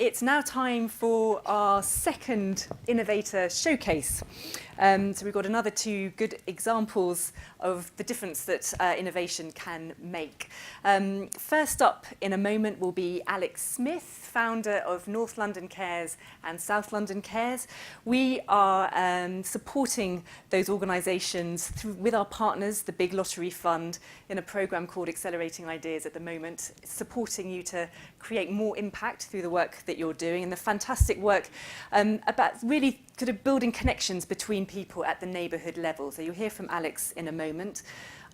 It's now time for our second Innovator Showcase. So we've got another two good examples of the difference that innovation can make. First up in a moment will be Alex Smith, founder of North London Cares and South London Cares. We are supporting those organisations with our partners, the Big Lottery Fund, in a programme called Accelerating Ideas at the moment, supporting you to create more impact through the work that you're doing and the fantastic work about really sort of building connections between people at the neighbourhood level. So you'll hear from Alex in a moment.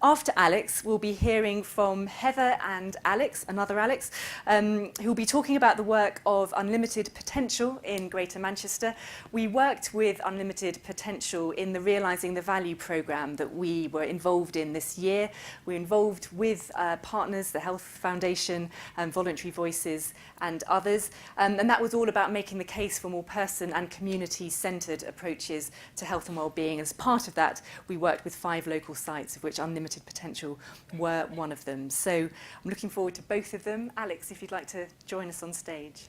After Alex, we'll be hearing from Heather and Alex, another Alex, who will be talking about the work of Unlimited Potential in Greater Manchester. We worked with Unlimited Potential in the Realising the Value programme that we were involved in this year. We're involved with partners, the Health Foundation, Voluntary Voices and others. And that was all about making the case for more person and community-centred approaches to health and wellbeing. As part of that, we worked with 5 local sites, of which Unlimited Potential were one of them. So I'm looking forward to both of them. Alex, if you'd like to join us on stage.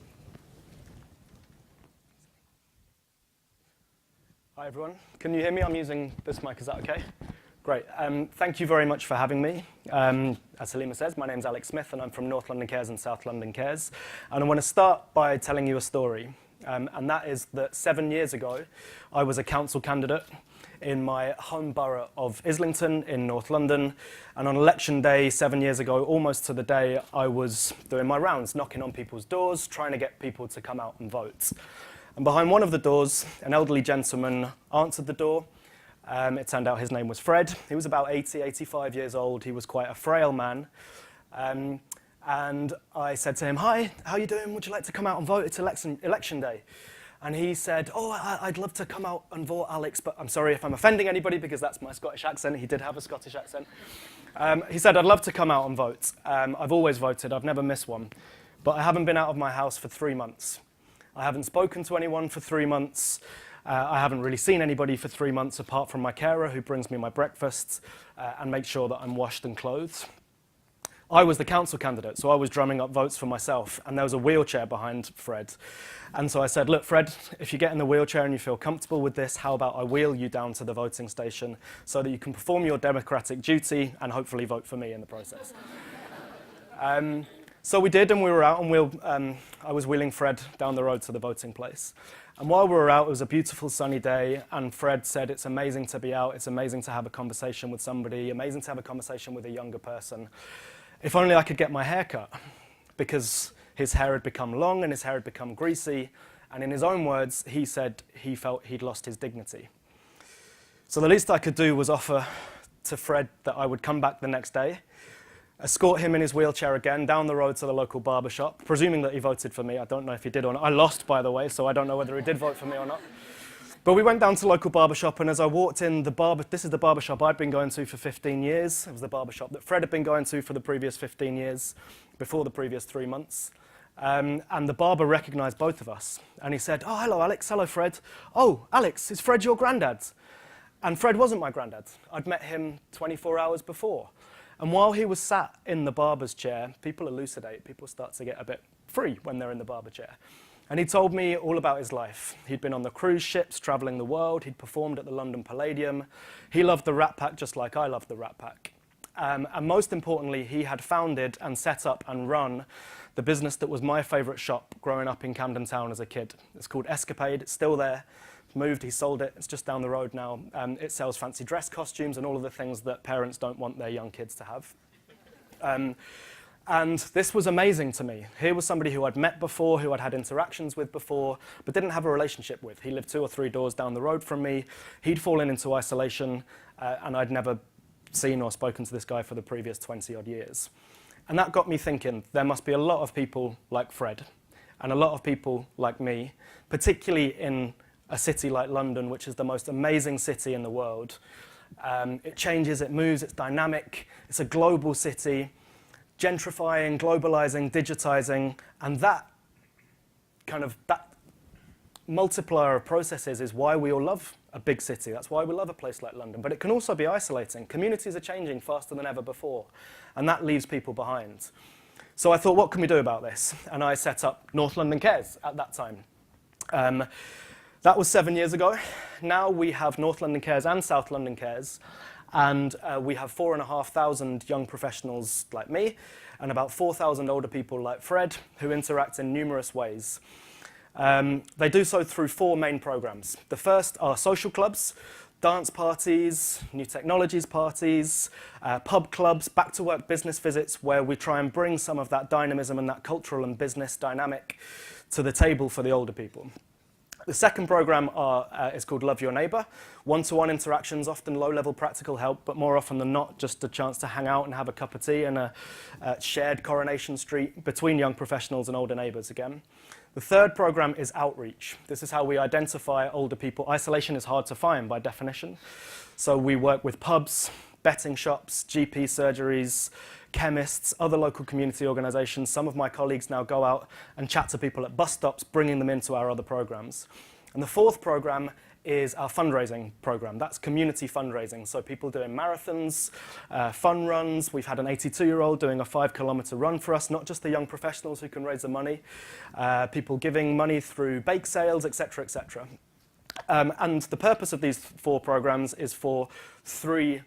Hi everyone, can you hear me? I'm using this mic, is that okay? Great, thank you very much for having me. As Halima says, my name's Alex Smith and I'm from North London Cares and South London Cares. And I want to start by telling you a story. And that is that 7 years ago, I was a council candidate in my home borough of Islington in North London. And on election day 7 years ago, almost to the day, I was doing my rounds, knocking on people's doors, trying to get people to come out and vote. And behind one of the doors, an elderly gentleman answered the door. It turned out his name was Fred. He was about 80, 85 years old. He was quite a frail man. And I said to him, "Hi, how are you doing? Would you like to come out and vote? It's election day." And he said, "Oh, I'd love to come out and vote, Alex, but I'm sorry if I'm offending anybody because that's my Scottish accent." He did have a Scottish accent. He said, "I'd love to come out and vote. I've always voted. I've never missed one. But I haven't been out of my house for 3 months. I haven't spoken to anyone for 3 months. I haven't really seen anybody for 3 months apart from my carer who brings me my breakfast and makes sure that I'm washed and clothed." I was the council candidate, so I was drumming up votes for myself, and there was a wheelchair behind Fred. And so I said, "Look, Fred, if you get in the wheelchair and you feel comfortable with this, how about I wheel you down to the voting station so that you can perform your democratic duty and hopefully vote for me in the process." So we did, and we were out, and I was wheeling Fred down the road to the voting place. And while we were out, it was a beautiful sunny day, and Fred said, "It's amazing to be out, it's amazing to have a conversation with somebody, amazing to have a conversation with a younger person. If only I could get my hair cut," because his hair had become long and his hair had become greasy, and in his own words, he said he felt he'd lost his dignity. So the least I could do was offer to Fred that I would come back the next day, escort him in his wheelchair again down the road to the local barber shop, presuming that he voted for me. I don't know if he did or not. I lost, by the way, so I don't know whether he did vote for me or not. But we went down to the local barbershop, and as I walked in, this is the barbershop I'd been going to for 15 years. It was the barbershop that Fred had been going to for the previous 15 years, before the previous 3 months. And the barber recognised both of us. And he said, "Oh, hello, Alex. Hello, Fred. Oh, Alex, is Fred your granddad?" And Fred wasn't my granddad. I'd met him 24 hours before. And while he was sat in the barber's chair, people elucidate. People start to get a bit free when they're in the barber chair. And he told me all about his life. He'd been on the cruise ships, travelling the world. He'd performed at the London Palladium. He loved the Rat Pack just like I loved the Rat Pack. And most importantly, he had founded and set up and run the business that was my favourite shop growing up in Camden Town as a kid. It's called Escapade. It's still there. It's moved. He sold it. It's just down the road now. It sells fancy dress costumes and all of the things that parents don't want their young kids to have. And this was amazing to me. Here was somebody who I'd met before, who I'd had interactions with before, but didn't have a relationship with. He lived 2 or 3 doors down the road from me. He'd fallen into isolation, and I'd never seen or spoken to this guy for the previous 20-odd years. And that got me thinking, there must be a lot of people like Fred, and a lot of people like me, particularly in a city like London, which is the most amazing city in the world. It changes, it moves, it's dynamic, it's a global city, gentrifying, globalizing, digitizing, and that multiplier of processes is why we all love a big city. That's why we love a place like London. But it can also be isolating. Communities are changing faster than ever before, and that leaves people behind. So I thought, what can we do about this? And I set up North London Cares at that time. That was 7 years ago. Now we have North London Cares and South London Cares, and we have 4,500 young professionals like me, and about 4,000 older people like Fred, who interact in numerous ways. They do so through 4 main programs. The first are social clubs, dance parties, new technologies parties, pub clubs, back-to-work business visits, where we try and bring some of that dynamism and that cultural and business dynamic to the table for the older people. The second program is called Love Your Neighbour. One-to-one interactions, often low-level practical help, but more often than not, just a chance to hang out and have a cup of tea in a shared Coronation Street between young professionals and older neighbours again. The third program is outreach. This is how we identify older people. Isolation is hard to find by definition. So we work with pubs, betting shops, GP surgeries, chemists, other local community organisations. Some of my colleagues now go out and chat to people at bus stops, bringing them into our other programmes. And the fourth programme is our fundraising programme. That's community fundraising. So people doing marathons, fun runs. We've had an 82-year-old doing a 5-kilometre run for us, not just the young professionals who can raise the money, people giving money through bake sales, etc., etc. And the purpose of these 4 programmes is to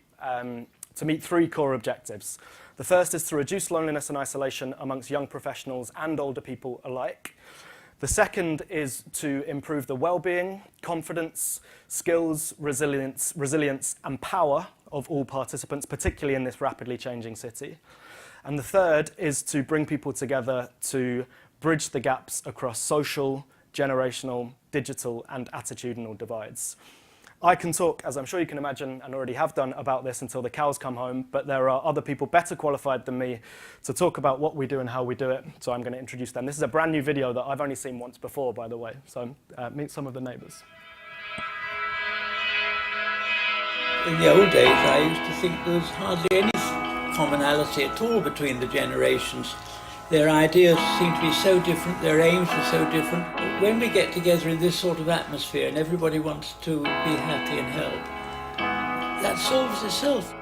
meet 3 core objectives. The first is to reduce loneliness and isolation amongst young professionals and older people alike. The second is to improve the well-being, confidence, skills, resilience and power of all participants, particularly in this rapidly changing city. And the third is to bring people together to bridge the gaps across social, generational, digital and attitudinal divides. I can talk, as I'm sure you can imagine, and already have done, about this until the cows come home, but there are other people better qualified than me to talk about what we do and how we do it, so I'm going to introduce them. This is a brand new video that I've only seen once before, by the way, so meet some of the neighbours. In the old days, I used to think there was hardly any commonality at all between the generations. Their ideas seem to be so different, their aims are so different. But when we get together in this sort of atmosphere and everybody wants to be happy and help, that solves itself.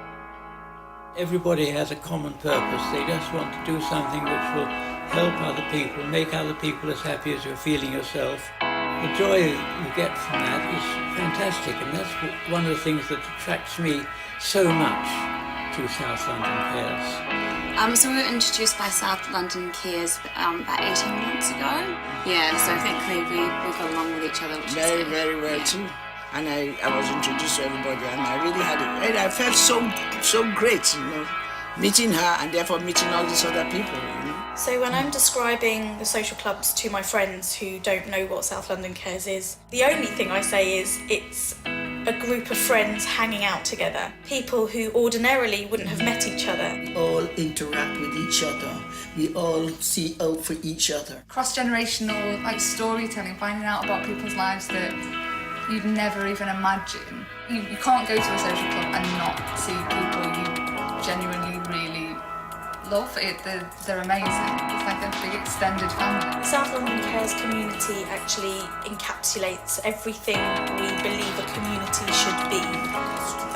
Everybody has a common purpose. They just want to do something which will help other people, make other people as happy as you're feeling yourself. The joy you get from that is fantastic, and that's one of the things that attracts me so much to South London Cares. So we were introduced by South London Cares about 18 months ago. Yeah, so I think we got along with each other, which very, is good. very well too. And I was introduced to everybody, and I really had it. And I felt so great, you know, meeting her and therefore meeting all these other people, you know. So when I'm describing the social clubs to my friends who don't know what South London Cares is, the only thing I say is it's a group of friends hanging out together. People who ordinarily wouldn't have met each other. We all interact with each other. We all see out for each other. Cross-generational, like storytelling, finding out about people's lives that you'd never even imagine. You can't go to a social club and not see people you genuinely really love. They're amazing. It's like a big extended family. The South London Cares community actually encapsulates everything we believe a community should be.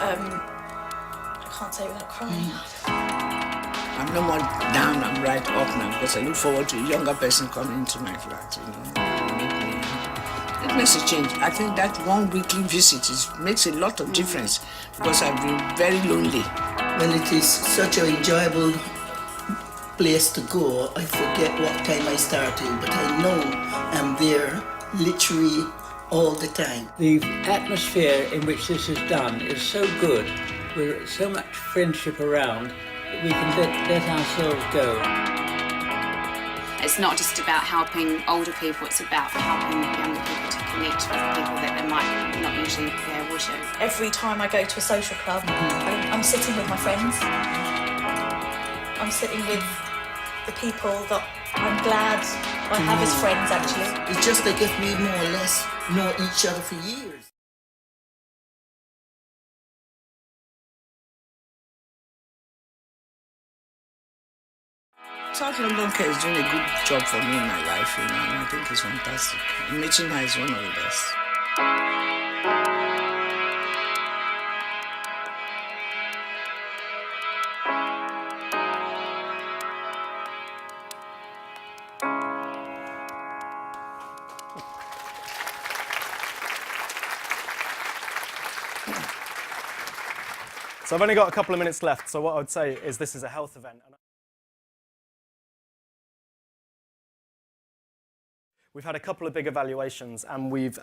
I can't say without crying. I'm no more down, I'm right up now, because I look forward to a younger person coming into my flat, you know. It makes a change. I think that one weekly visit makes a lot of difference, because I've been very lonely. Well, it is such an enjoyable place to go. I forget what time I started, but I know I'm there literally all the time. The atmosphere in which this is done is so good. With so much friendship around that we can let ourselves go. It's not just about helping older people, it's about helping younger people to connect with people that they might not usually be able to. Every time I go to a social club, I'm sitting with my friends. I'm sitting with the people that I'm glad I have as friends, actually. It's just like if we more or less know each other for years. South London Care is doing a good job for me in my life, you know, and I think it's fantastic. Meeting her is one of the best. So I've only got a couple of minutes left, so what I would say is this is a health event. We've had a couple of big evaluations, and we've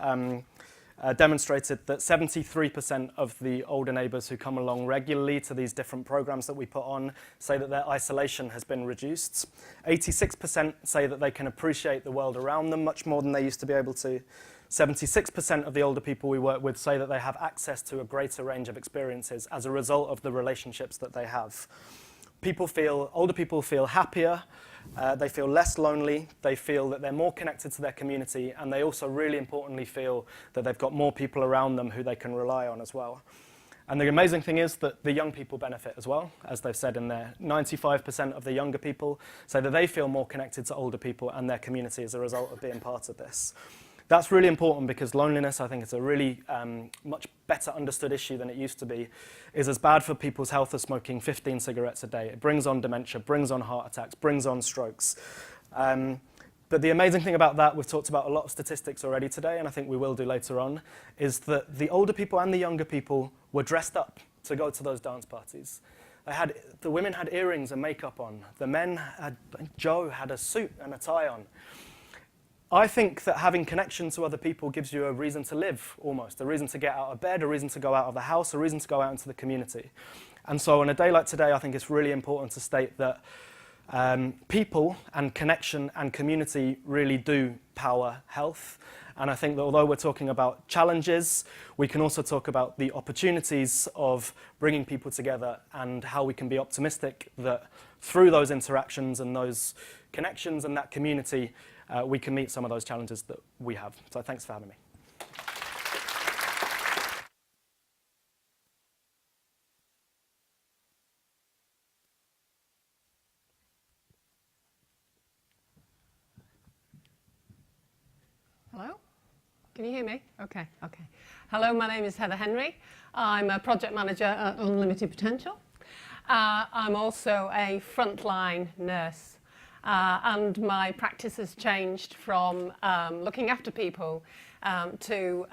demonstrated that 73% of the older neighbours who come along regularly to these different programmes that we put on say that their isolation has been reduced. 86% say that they can appreciate the world around them much more than they used to be able to. 76% of the older people we work with say that they have access to a greater range of experiences as a result of the relationships that they have. Older people feel happier, they feel less lonely, they feel that they're more connected to their community, and they also really importantly feel that they've got more people around them who they can rely on as well. And the amazing thing is that the young people benefit as well, as they've said in there. 95% of the younger people say that they feel more connected to older people and their community as a result of being part of this. That's really important because loneliness, I think it's a really much better understood issue than it used to be, is as bad for people's health as smoking 15 cigarettes a day. It brings on dementia, brings on heart attacks, brings on strokes. But the amazing thing about that, we've talked about a lot of statistics already today, and I think we will do later on, is that the older people and the younger people were dressed up to go to those dance parties. The women had earrings and makeup on. The men Joe had a suit and a tie on. I think that having connection to other people gives you a reason to live, almost, a reason to get out of bed, a reason to go out of the house, a reason to go out into the community. And so on a day like today, I think it's really important to state that people and connection and community really do power health. And I think that although we're talking about challenges, we can also talk about the opportunities of bringing people together and how we can be optimistic that through those interactions and those connections and that community, we can meet some of those challenges that we have. So thanks for having me. Hello? Can you hear me? Okay. Hello, my name is Heather Henry. I'm a project manager at Unlimited Potential. I'm also a frontline nurse. And my practice has changed from looking after people to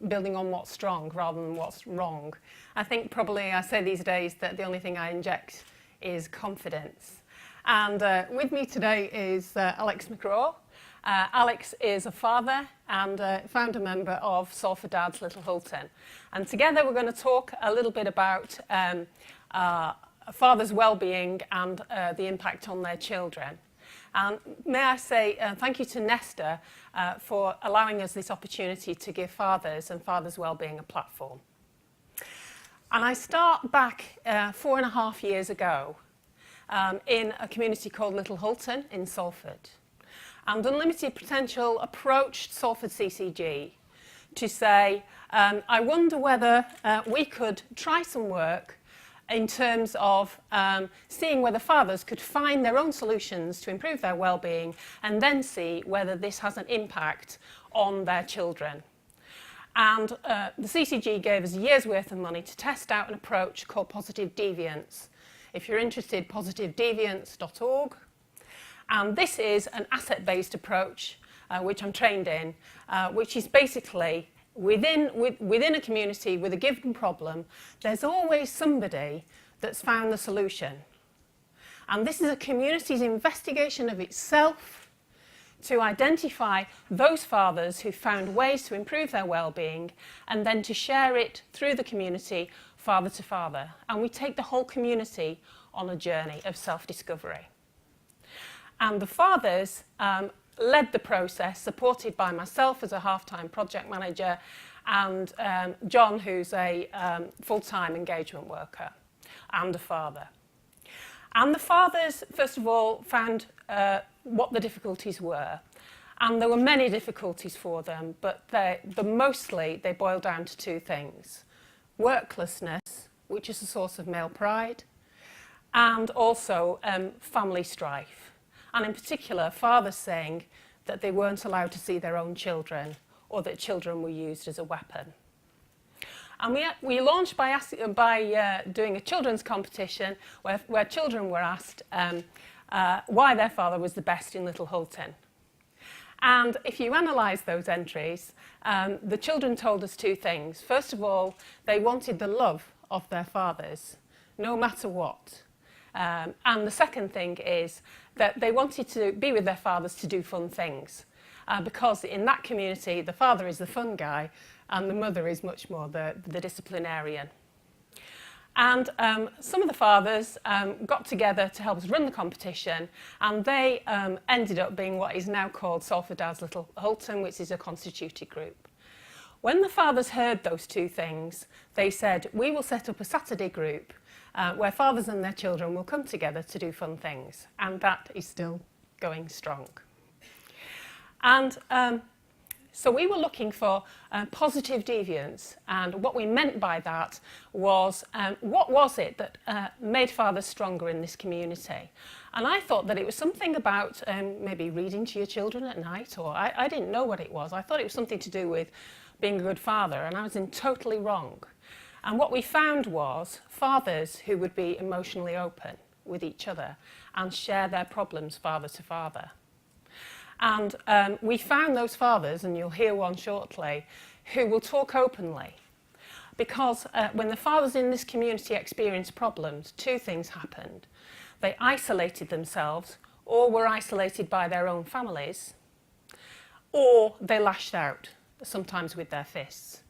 building on what's strong rather than what's wrong. I think probably I say these days that the only thing I inject is confidence. And with me today is Alex McCraw. Alex is a father and founder member of Salford Dadz Little Hulton. And together we're going to talk a little bit about father's well-being and the impact on their children. And may I say thank you to Nesta for allowing us this opportunity to give fathers and fathers' well-being a platform. And I start back 4.5 years ago in a community called Little Hulton in Salford. And Unlimited Potential approached Salford CCG to say, I wonder whether we could try some work in terms of seeing whether fathers could find their own solutions to improve their well-being and then see whether this has an impact on their children. And the CCG gave us a year's worth of money to test out an approach called Positive Deviance. If you're interested, positivedeviance.org. And this is an asset-based approach, which I'm trained in, which is basically within a community with a given problem, there's always somebody that's found the solution. And this is a community's investigation of itself to identify those fathers who found ways to improve their well-being and then to share it through the community, father to father. And we take the whole community on a journey of self-discovery. And the fathers led the process, supported by myself as a half-time project manager and John, who's a full-time engagement worker and a father. And the fathers, first of all, found what the difficulties were. And there were many difficulties for them, but mostly they boiled down to two things. Worklessness, which is a source of male pride, and also family strife. And in particular, fathers saying that they weren't allowed to see their own children or that children were used as a weapon. And we launched by doing a children's competition where children were asked why their father was the best in Little Hulton. And if you analyse those entries, the children told us two things. First of all, they wanted the love of their fathers, no matter what. And the second thing is that they wanted to be with their fathers to do fun things. Because in that community, the father is the fun guy and the mother is much more the disciplinarian. And some of the fathers got together to help us run the competition, and they ended up being what is now called Salford Dadz Little Hulton, which is a constituted group. When the fathers heard those two things, they said, we will set up a Saturday group where fathers and their children will come together to do fun things, and that is still going strong. And so we were looking for positive deviance, and what we meant by that was what was it that made fathers stronger in this community? And I thought that it was something about maybe reading to your children at night, or I didn't know what it was. I thought it was something to do with being a good father, and I was totally wrong. And what we found was fathers who would be emotionally open with each other and share their problems father to father. And we found those fathers, and you'll hear one shortly, who will talk openly. Because when the fathers in this community experienced problems, two things happened. They isolated themselves, or were isolated by their own families, or they lashed out, sometimes with their fists.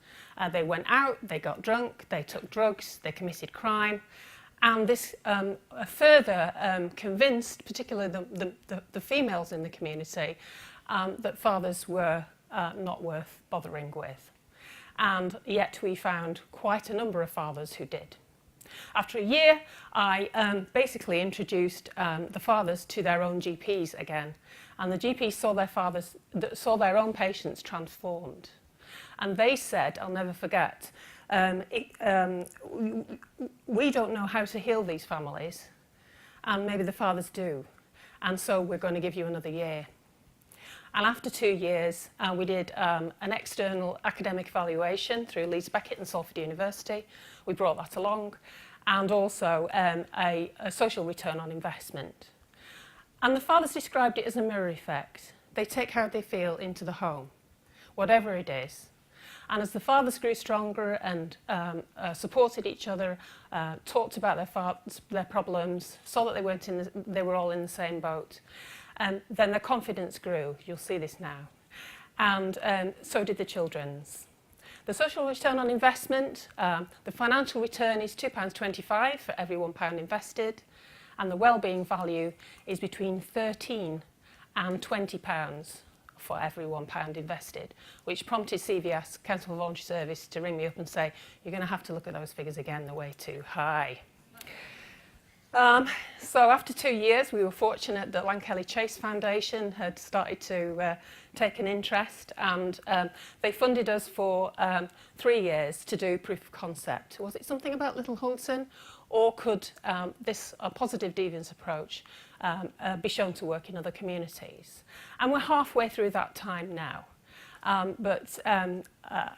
They went out, they got drunk, they took drugs, they committed crime. And this further convinced, particularly the females in the community, that fathers were not worth bothering with. And yet we found quite a number of fathers who did. After a year, I basically introduced the fathers to their own GPs again. And the GPs saw their own patients transformed. And they said, I'll never forget, we don't know how to heal these families, and maybe the fathers do, and so we're going to give you another year. And after 2 years, we did an external academic evaluation through Leeds Beckett and Salford University. We brought that along, and also a social return on investment. And the fathers described it as a mirror effect. They take how they feel into the home, whatever it is. And as the fathers grew stronger and supported each other, talked about their problems, saw that they were all in the same boat, then their confidence grew. You'll see this now. And so did the children's. The social return on investment, the financial return is £2.25 for every £1 invested, and the wellbeing value is between £13 and £20 for every £1 invested, which prompted CVS, Council for Voluntary Service, to ring me up and say, you're going to have to look at those figures again, they're way too high. So after 2 years, we were fortunate that Lankelly Chase Foundation had started to take an interest, and they funded us for 3 years to do proof of concept. Was it something about Little Hulton, or could this positive deviance approach be shown to work in other communities? And we're halfway through that time now. But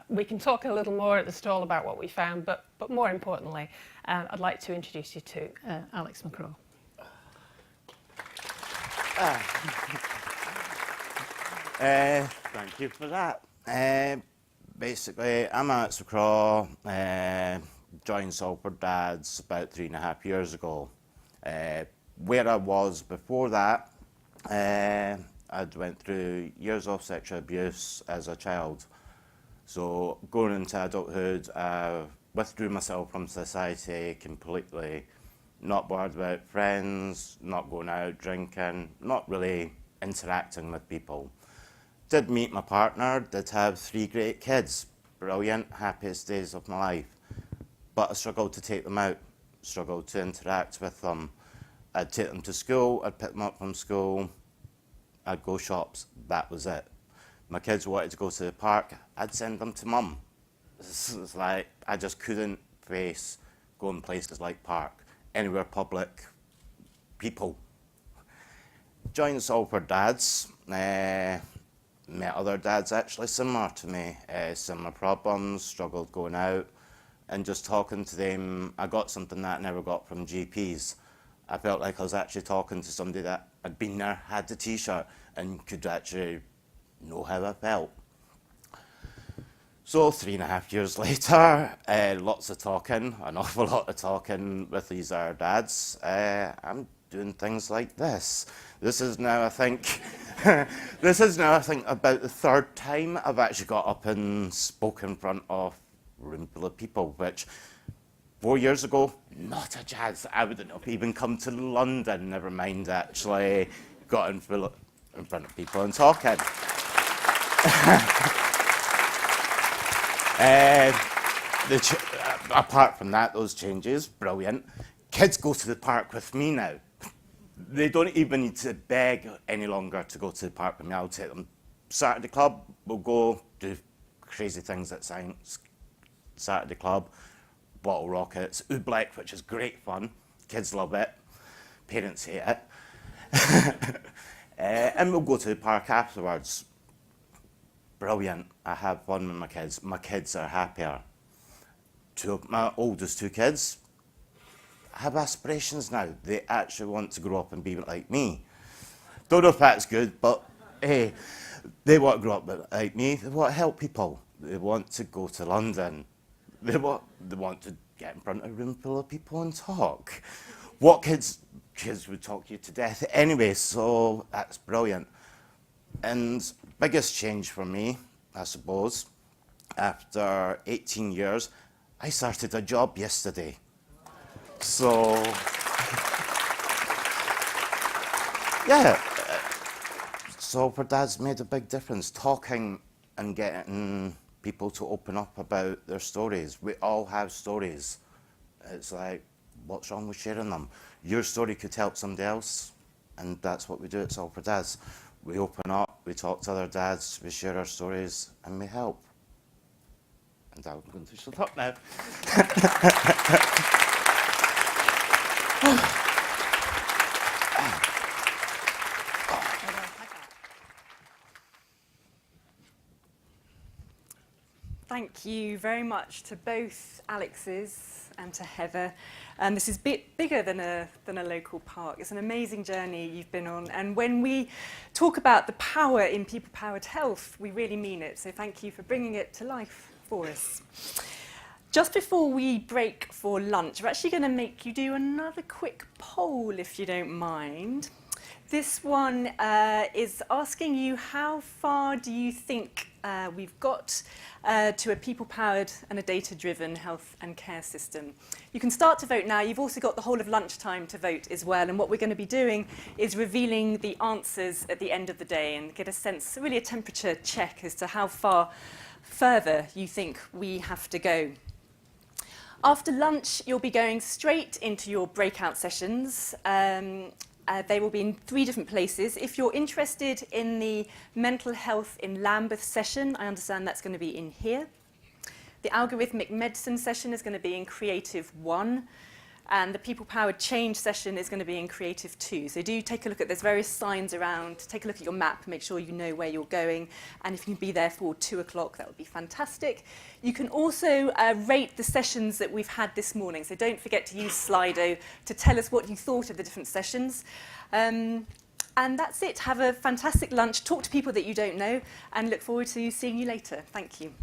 we can talk a little more at the stall about what we found, but more importantly, I'd like to introduce you to Alex McCraw. Thank you for that. Basically, I'm Alex McCraw, joined Salford Dadz about 3.5 years ago. Where I was before that, I'd went through years of sexual abuse as a child. So going into adulthood, I withdrew myself from society completely, not bothered about friends, not going out drinking, not really interacting with people. Did meet my partner, did have 3 great kids, brilliant, happiest days of my life. But I struggled to take them out, struggled to interact with them. I'd take them to school, I'd pick them up from school, I'd go shops, that was it. My kids wanted to go to the park, I'd send them to mum. It's like, I just couldn't face going places like park, anywhere public, people. Joined Salford Dadz, met other dads actually similar to me, similar problems, struggled going out, and just talking to them, I got something that I never got from GPs. I felt like I was actually talking to somebody that had been there, had the t-shirt, and could actually know how I felt. So 3.5 years later, lots of talking, an awful lot of talking with these dads. I'm doing things like this. This is now, I think, about the third time I've actually got up and spoken in front of a room full of people, which 4 years ago, not a chance. I wouldn't have even come to London, never mind actually got in front of people and talking. Apart from that, those changes, brilliant. Kids go to the park with me now. They don't even need to beg any longer to go to the park with me. I'll take them. Saturday club, we'll go do crazy things at science. Saturday club, bottle rockets, oobleck, which is great fun. Kids love it. Parents hate it. And we'll go to the park afterwards. Brilliant. I have fun with my kids. My kids are happier. My oldest two kids have aspirations now. They actually want to grow up and be like me. Don't know if that's good, but hey, they want to grow up like me. They want to help people. They want to go to London. They want to get in front of a room full of people and talk. What kids would talk you to death anyway, so that's brilliant. And biggest change for me, I suppose, after 18 years, I started a job yesterday. So, yeah, Salford Dadz made a big difference, talking and getting people to open up about their stories. We all have stories. It's like, what's wrong with sharing them? Your story could help somebody else, and that's what we do at Salford Dadz. We open up, we talk to other dads, we share our stories, and we help. And I'm going to shut up now. Thank you very much to both Alex's and to Heather. And this is a bit bigger than a local park. It's an amazing journey you've been on. And when we talk about the power in people-powered health, we really mean it. So thank you for bringing it to life for us. Just before we break for lunch, we're actually going to make you do another quick poll, if you don't mind. This one is asking you how far do you think we've got to a people-powered and a data-driven health and care system. You can start to vote now. You've also got the whole of lunchtime to vote as well. And what we're going to be doing is revealing the answers at the end of the day and get a sense, really a temperature check as to how far further you think we have to go. After lunch, you'll be going straight into your breakout sessions. They will be in 3 different places. If you're interested in the mental health in Lambeth session, I understand that's going to be in here. The algorithmic medicine session is going to be in Creative 1. And the people-powered change session is going to be in Creative 2. So do take a look at, there's various signs around. Take a look at your map, make sure you know where you're going. And if you can be there for 2 o'clock, that would be fantastic. You can also rate the sessions that we've had this morning. So don't forget to use Slido to tell us what you thought of the different sessions. And that's it. Have a fantastic lunch. Talk to people that you don't know. And look forward to seeing you later. Thank you.